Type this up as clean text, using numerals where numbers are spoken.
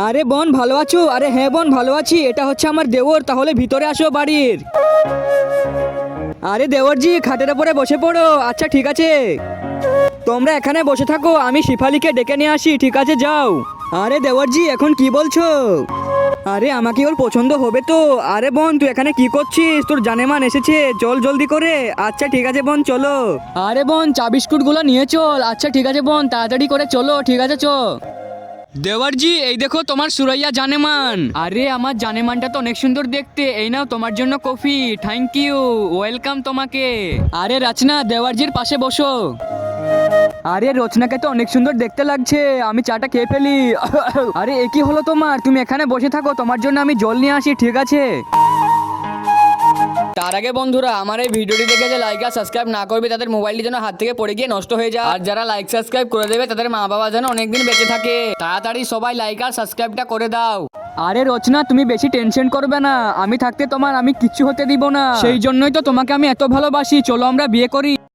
আরে বোন ভালো আছো? আরে হ্যাঁ বোন ভালো আছি, এটা হচ্ছে আমার দেওর, তাহলে ভিতরে আসো বাড়ির। আরে দেওরজি খাটের উপরে বসে পড়ো। আচ্ছা ঠিক আছে, তোমরা এখানে বসে থাকো, আমি শিফালিকে ডেকে নিয়ে আসি। ঠিক আছে যাও। আরে দেওরজি এখন কি বলছো? আরে আমাকে ওর পছন্দ হবে তো। আরে বোন তুই এখানে কি করছিস? তোর জানেমান এসেছে, চল জলদি করে। আচ্ছা ঠিক আছে বোন চলো। আরে বোন চা বিস্কুট গুলো নিয়ে চল। আচ্ছা ঠিক আছে বোন, তাড়াতাড়ি করে চলো। ঠিক আছে চো। দেওয়ারজি এই দেখো তোমার সুরাইয়া জানেমান। আরে আমার জানেমানটা তো অনেক সুন্দর দেখতে। এই নাও তোমার জন্য কফি। থ্যাংক ইউ, ওয়েলকাম তোমাকে। আরে রচনা দেওয়ারজির পাশে বসো। আরে রচনাকে তো অনেক সুন্দর দেখতে লাগছে, আমি চাটা খেয়ে ফেলি। আরে এ কি হলো তোমার? তুমি এখানে বসে থাকো, তোমার জন্য আমি জল নিয়ে আসি। ঠিক আছে। তার আগে বন্ধুরা, আমার এই ভিডিওটি দেখে যে লাইক আর সাবস্ক্রাইব না করবে তাদের মোবাইলটি যেন হাত থেকে পড়ে গিয়ে নষ্ট হয়ে যায়। আর যারা লাইক সাবস্ক্রাইব করে দেবে তাদের মা বাবা যেন অনেকদিন বেঁচে থাকে। তাড়াতাড়ি সবাই লাইক আর সাবস্ক্রাইবটা করে দাও। আরে রচনা তুমি বেশি টেনশন করবে না, আমি থাকতে তোমার আমি কিচ্ছু হতে দিব না। সেই জন্যই তো তোমাকে আমি এত ভালোবাসি। চলো আমরা বিয়ে করি।